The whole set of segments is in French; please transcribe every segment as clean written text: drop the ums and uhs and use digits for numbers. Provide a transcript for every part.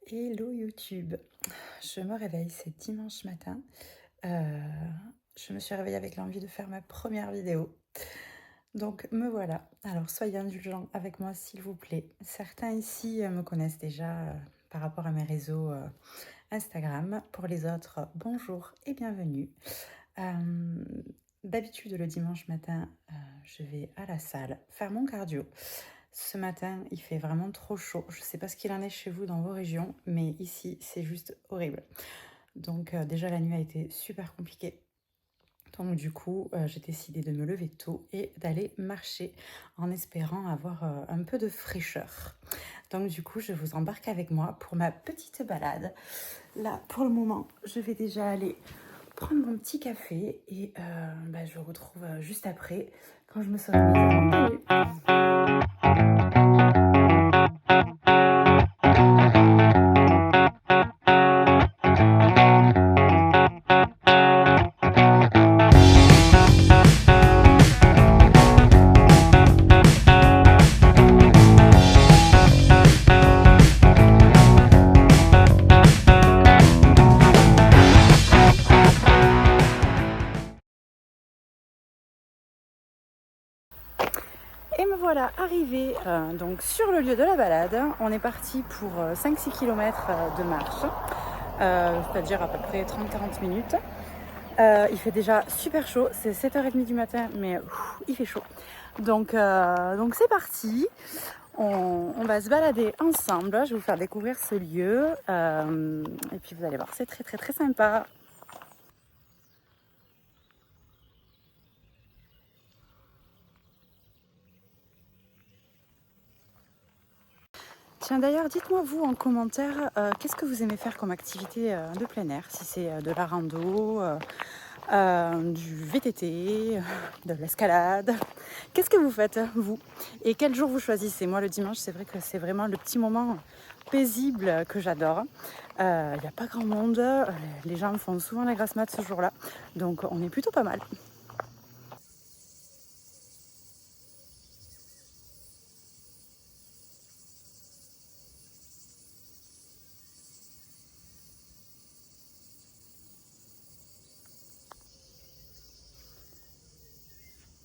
Hello YouTube, je me réveille, c'est dimanche matin. Euh, je me suis réveillée avec l'envie de faire ma première vidéo. Donc me voilà. Alors soyez indulgents avec moi s'il vous plaît. Certains ici me connaissent déjà par rapport à mes réseaux Instagram. Pour les autres, bonjour et bienvenue. Euh, D'habitude le dimanche matin, je vais à la salle faire mon cardio. Ce matin, il fait vraiment trop chaud. Je ne sais pas ce qu'il en est chez vous dans vos régions, mais ici, c'est juste horrible. Donc déjà, la nuit a été super compliquée. Donc du coup, j'ai décidé de me lever tôt et d'aller marcher en espérant avoir un peu de fraîcheur. Donc du coup, je vous embarque avec moi pour ma petite balade. Là, pour le moment, je vais déjà aller prendre mon petit café et je vous retrouve juste après quand je me serai mise en tenue. Et me voilà arrivée donc sur le lieu de la balade. On est parti pour 5-6 km de marche, c'est-à-dire à peu près 30-40 minutes. Il fait déjà super chaud, c'est 7h30 du matin, mais il fait chaud. Donc c'est parti, on va se balader ensemble. Je vais vous faire découvrir ce lieu et puis vous allez voir, c'est très très très sympa. Tiens d'ailleurs, dites-moi vous en commentaire, qu'est-ce que vous aimez faire comme activité de plein air? Si c'est de la rando, du VTT, de l'escalade. Qu'est-ce que vous faites vous? Et quel jour vous choisissez? Moi le dimanche, c'est vrai que c'est vraiment le petit moment paisible que j'adore. Il n'y a pas grand monde, les gens font souvent la grasse mat ce jour-là, donc on est plutôt pas mal.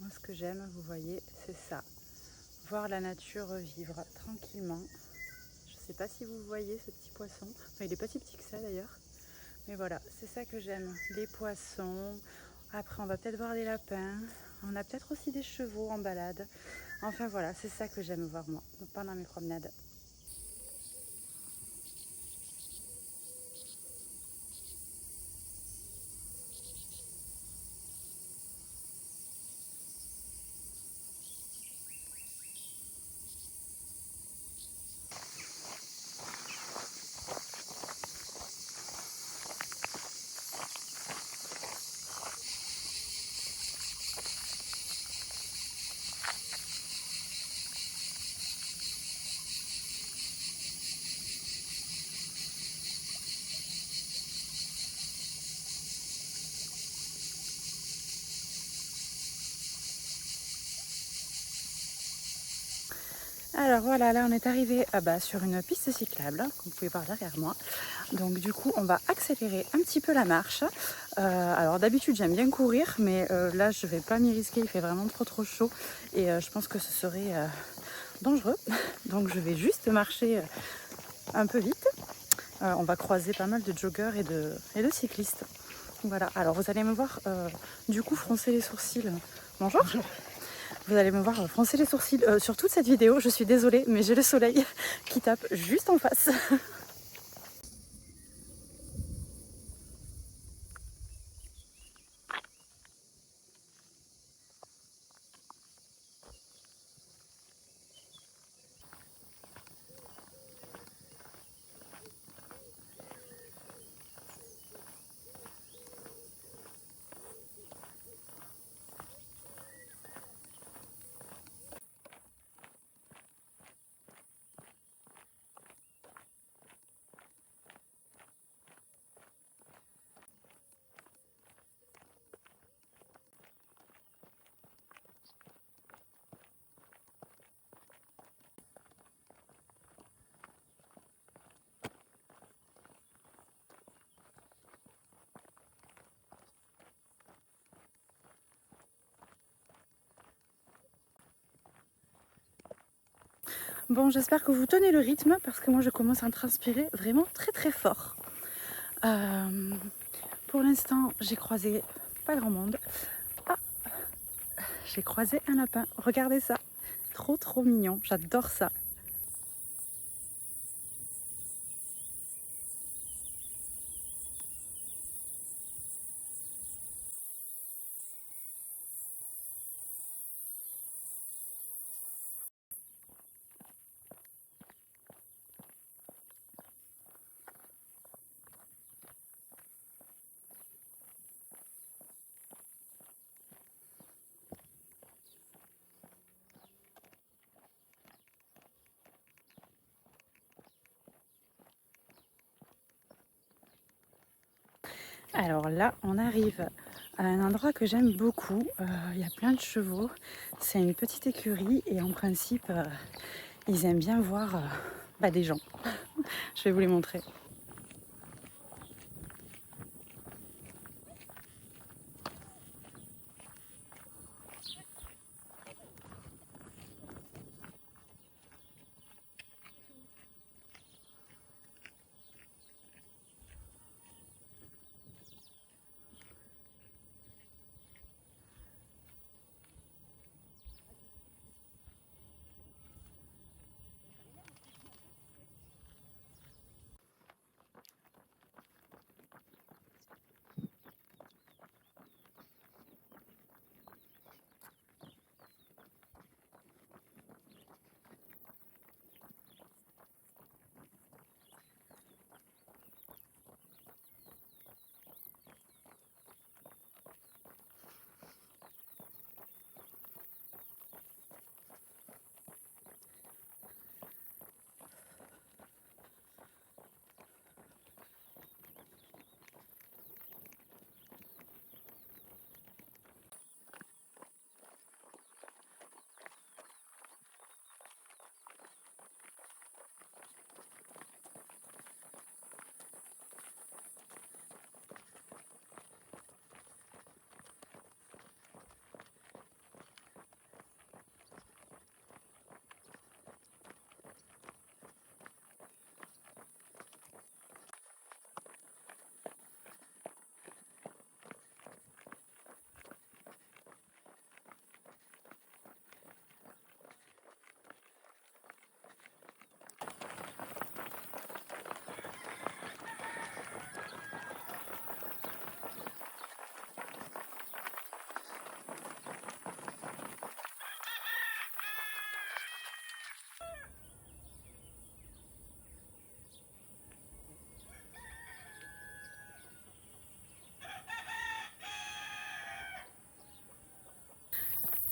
Moi, ce que j'aime, vous voyez, c'est ça. Voir la nature vivre tranquillement. Je ne sais pas si vous voyez ce petit poisson. Enfin, il est pas si petit que ça d'ailleurs. Mais voilà, c'est ça que j'aime. Les poissons. Après, on va peut-être voir des lapins. On a peut-être aussi des chevaux en balade. Enfin voilà, c'est ça que j'aime voir moi pendant mes promenades. Alors voilà, là on est arrivé sur une piste cyclable, comme vous pouvez voir derrière moi. Donc du coup on va accélérer un petit peu la marche. Alors d'habitude j'aime bien courir, mais là je vais pas m'y risquer, il fait vraiment trop chaud. Et je pense que ce serait dangereux. Donc je vais juste marcher un peu vite. On va croiser pas mal de joggeurs et de cyclistes. Voilà, alors vous allez me voir du coup froncer les sourcils. Bonjour. Vous allez me voir froncer les sourcils sur toute cette vidéo. Je suis désolée, mais j'ai le soleil qui tape juste en face. Bon, j'espère que vous tenez le rythme parce que moi je commence à transpirer vraiment très très fort. Pour l'instant, j'ai croisé pas grand monde. Ah, j'ai croisé un lapin. Regardez ça. Trop trop mignon. J'adore ça. Alors là, on arrive à un endroit que j'aime beaucoup. Il y a plein de chevaux. C'est une petite écurie et en principe, ils aiment bien voir des gens. Je vais vous les montrer.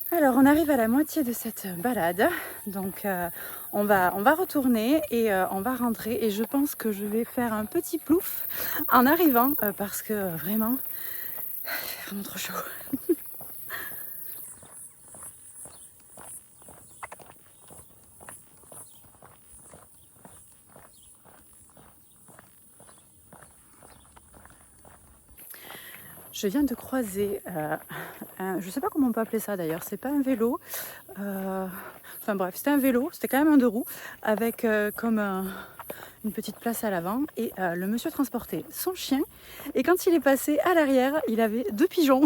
Alors on arrive à la moitié de cette balade, donc on va retourner et on va rentrer et je pense que je vais faire un petit plouf en arrivant parce que vraiment, il fait vraiment trop chaud. Je viens de croiser, je sais pas comment on peut appeler ça d'ailleurs, c'est pas un vélo, enfin bref, c'était un vélo, c'était quand même un 2 roues, avec comme une petite place à l'avant, et le monsieur transportait son chien, et quand il est passé à l'arrière, il avait 2 pigeons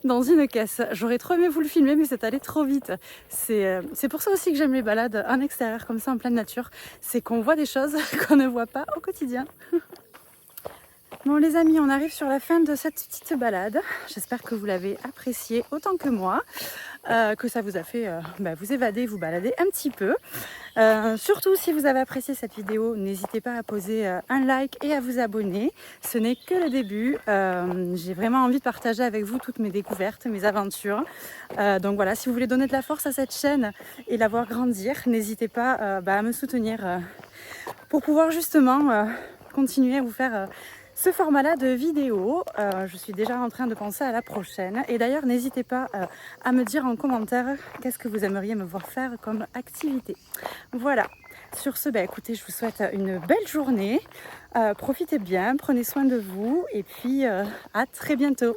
dans une caisse. J'aurais trop aimé vous le filmer, mais c'est allé trop vite. C'est pour ça aussi que j'aime les balades en extérieur, comme ça, en pleine nature, c'est qu'on voit des choses qu'on ne voit pas au quotidien. Bon les amis, on arrive sur la fin de cette petite balade. J'espère que vous l'avez appréciée autant que moi, que ça vous a fait vous évader, vous balader un petit peu. Surtout si vous avez apprécié cette vidéo, n'hésitez pas à poser un like et à vous abonner. Ce n'est que le début. J'ai vraiment envie de partager avec vous toutes mes découvertes, mes aventures. Donc voilà, si vous voulez donner de la force à cette chaîne et la voir grandir, n'hésitez pas à me soutenir pour pouvoir justement continuer à vous faire ce format-là de vidéo. Je suis déjà en train de penser à la prochaine. Et d'ailleurs, n'hésitez pas à me dire en commentaire qu'est-ce que vous aimeriez me voir faire comme activité. Voilà. Sur ce, écoutez, je vous souhaite une belle journée. Profitez bien, prenez soin de vous et puis à très bientôt.